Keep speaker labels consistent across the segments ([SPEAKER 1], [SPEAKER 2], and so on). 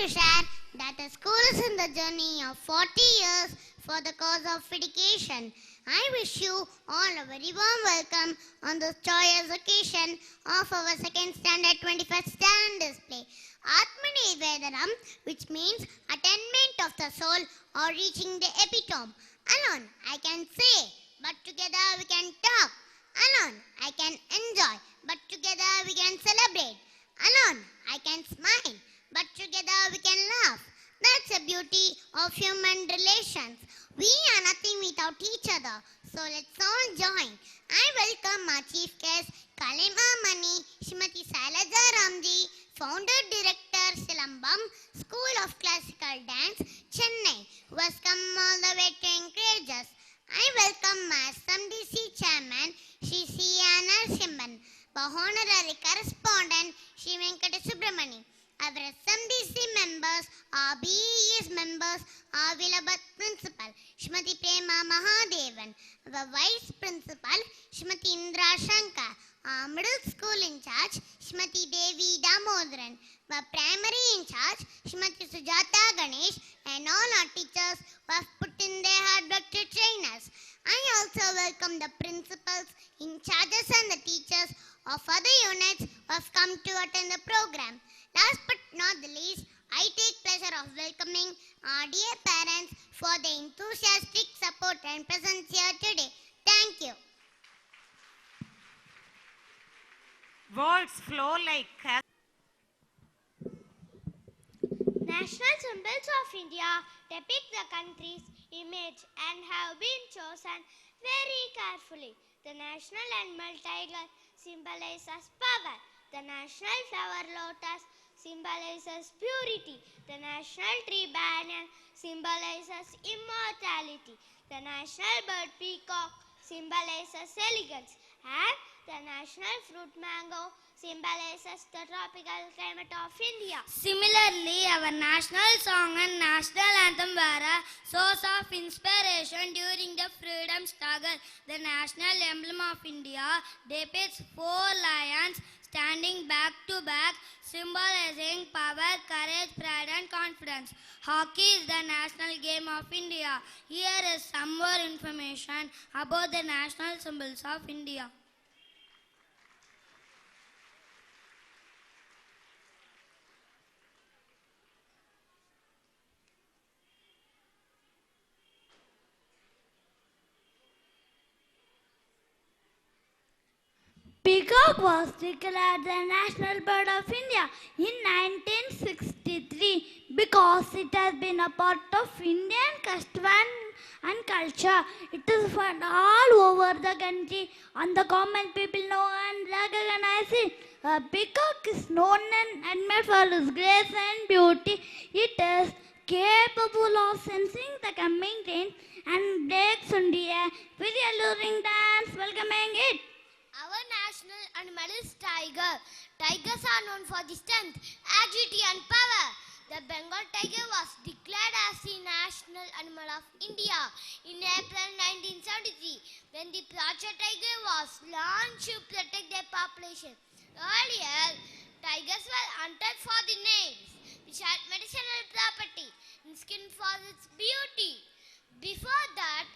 [SPEAKER 1] to share that the school is in the journey of 40 years for the cause of education. I wish you all a very warm welcome on this joyous occasion of our second standard 21st standard display. Atmani Vedaram, which means attainment of the soul or reaching the epitome. Alone I can say, but together we can talk. Alone I can enjoy, but together we can celebrate. Alone I can smile, but together we can laugh. That's the beauty of human relations. We are nothing without each other. So let's all join. I welcome our chief guest, Kalima Mani, Shrimati Salaja Ramji, founder director, Silambam, School of Classical Dance, Chennai, who has come all the way to encourage us. I welcome my SMDC chairman, Shri C.A. Narasimhan, our honorary correspondent, Shri Venkata Subramani. Our SMDC members, our BES members, our Vilabat principal, Shrimati Prema Mahadevan, our vice principal, Shrimati Indra Shankar, our middle school in charge, Shrimati Devi Damodaran, our primary in charge, Shrimati Sujata Ganesh, and all our teachers who have put in their hard work to train us. I also welcome the principals, in charges and the teachers of other units who have come to attend the program. Last but not the least, I take pleasure of welcoming our dear parents for their enthusiastic support and presence here today. Thank you.
[SPEAKER 2] Words flow like
[SPEAKER 3] National symbols of India depict the country's image and have been chosen very carefully. The national animal tiger symbolizes power. The national flower lotus symbolizes purity. The national tree banyan symbolizes immortality. The national bird peacock symbolizes elegance. And the national fruit mango symbolizes the tropical climate of India.
[SPEAKER 4] Similarly, our national song and national anthem were a source of inspiration during the freedom struggle. The national emblem of India depicts 4 lions standing back to back, symbolizing power, courage, pride and confidence. Hockey is the national game of India. Here is some more information about the national symbols of India.
[SPEAKER 5] Peacock was declared the national bird of India in 1963 because it has been a part of Indian custom and culture. It is found all over the country and the common people know and recognize it. A peacock is known and admired for its grace and beauty. It is capable of sensing the coming rain and breaks on the air with a alluring dance welcoming it.
[SPEAKER 3] Our national animal is tiger. Tigers are known for the strength, agility and power. The Bengal tiger was declared as the national animal of India in April 1973 when the Project Tiger was launched to protect their population. Earlier, tigers were hunted for the nails, which had medicinal property, and skin for its beauty. Before that,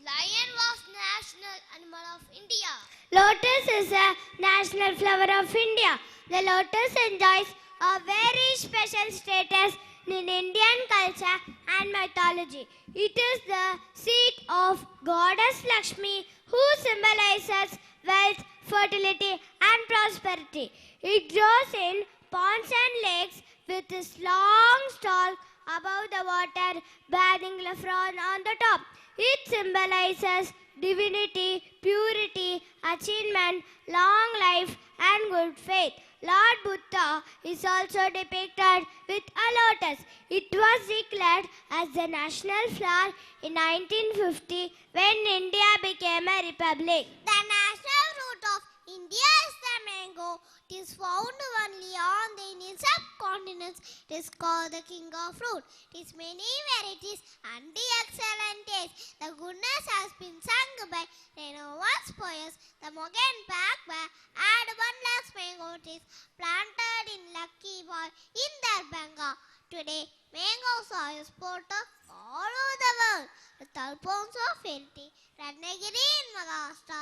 [SPEAKER 3] lion was national animal of India.
[SPEAKER 5] Lotus is a national flower of India. The lotus enjoys a very special status in Indian culture and mythology. It is the seat of goddess Lakshmi, who symbolizes wealth, fertility and prosperity. It grows in ponds and lakes with its long stalk above the water, bearing a frond on the top. It symbolizes divinity, purity, achievement, long life and good faith. Lord Buddha is also depicted with a lotus. It was declared as the national flower in 1950 when India became a republic.
[SPEAKER 3] The national fruit of India is the mango. It is found only on the Indian subcontinent. It is called the king of fruit. It is many varieties and the excellent taste. The goodness has been sung by Renova's poets. The Mogan Pakwa and 1 lakh mango trees planted in Lucky Boy in Darbhanga
[SPEAKER 5] today, mangoes are exported all over the world, with thousands of Inti, Ratnagiri and Maharashtra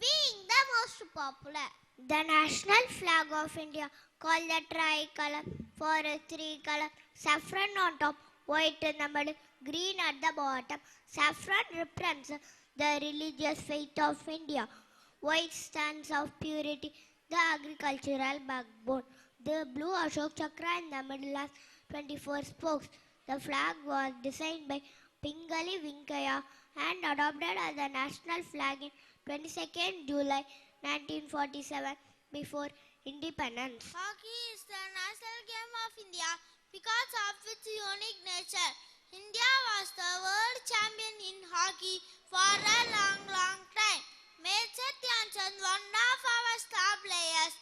[SPEAKER 5] being the most popular. The national flag of India, called the tricolor, for a three-color, saffron on top, white in the middle, green at the bottom. Saffron represents the religious faith of India. White stands of purity, the agricultural backbone. The blue Ashok Chakra in the middle has 24 spokes. The flag was designed by Pingali Venkaya and adopted as the national flag in 22nd July 1947 before independence.
[SPEAKER 3] Hockey is the national game of India because of its unique nature. India was the world champion in hockey for a long time. Major Dhyan Chand, one of our star players,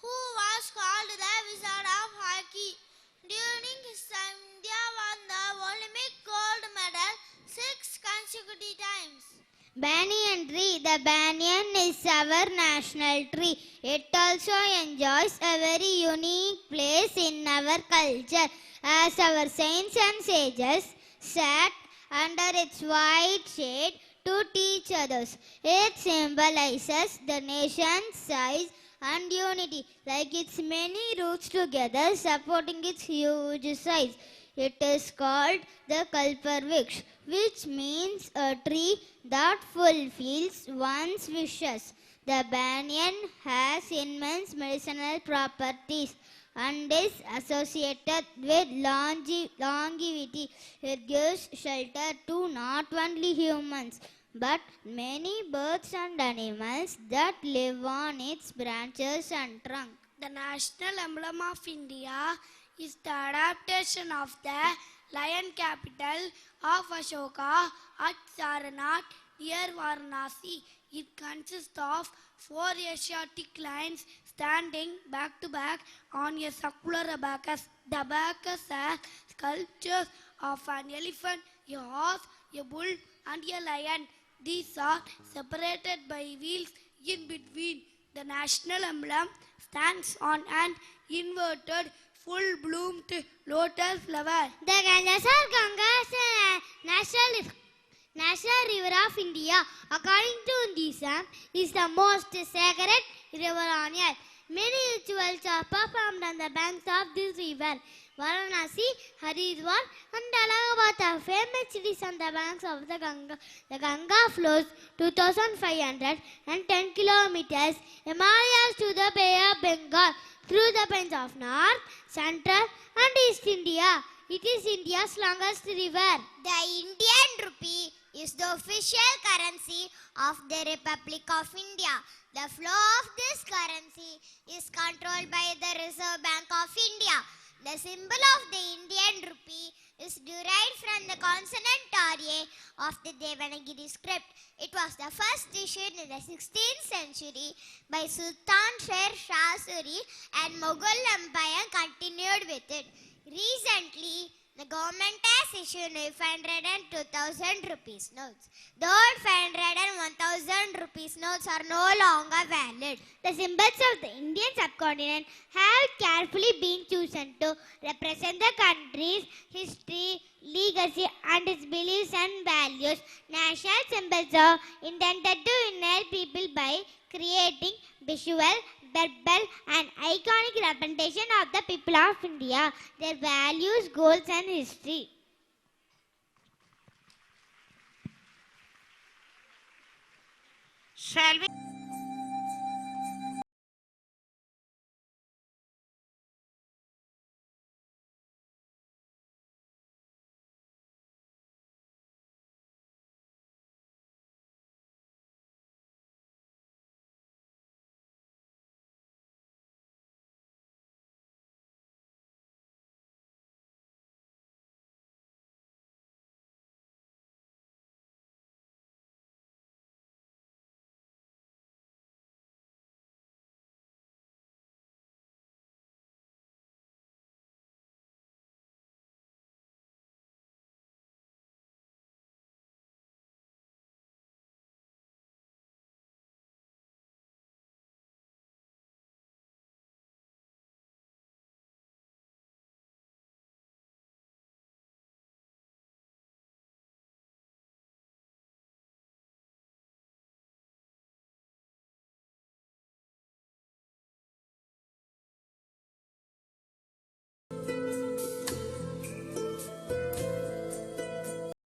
[SPEAKER 3] who was called the Wizard of Hockey. During his time, India won the Olympic gold medal 6 consecutive times.
[SPEAKER 5] Banyan tree. The banyan is our national tree. It also enjoys a very unique place in our culture, as our saints and sages sat under its white shade to teach others. It symbolizes the nation's size and unity, like its many roots together supporting its huge size. It is called the Kalparvriksha, which means a tree that fulfills one's wishes. The banyan has immense medicinal properties and is associated with longevity. It gives shelter to not only humans but many birds and animals that live on its branches and trunk.
[SPEAKER 4] The national emblem of India is the adaptation of the lion capital of Ashoka at Sarnath near Varanasi. It consists of 4 Asiatic lions standing back to back on a circular abacus. The abacus has sculptures of an elephant, a horse, a bull, and a lion. These are separated by wheels in between. The national emblem stands on an inverted, full-bloomed lotus flower.
[SPEAKER 5] The Ganges or Ganga is a national river of India. According to Hinduism, is the most sacred river on earth. Many rituals are performed on the banks of this river. Varanasi, Haridwar, and Allahabad are famous cities on the banks of the Ganga. The Ganga flows 2,510 kilometers Himalayas to the Bay of Bengal through the plains of North, Central, and East India. It is India's longest river. The Indian rupee is the official currency of the Republic of India. The flow of this currency is controlled by the Reserve Bank of India. The symbol of the Indian rupee is derived from the consonant Arya of the Devanagari script. It was the first issued in the 16th century by Sultan Sher Shah Suri, and Mughal Empire continued with it. Recently, the government has issued 500 and 2000 rupees notes. The old 500 and 1000 rupees notes are no longer valid. The symbols of the Indian subcontinent have carefully been chosen to represent the country's history, legacy, and its beliefs and values. National symbols are intended to unite people by creating visual, verbal, and iconic representation of the people of India, their values, goals, and history.
[SPEAKER 2] Shall we?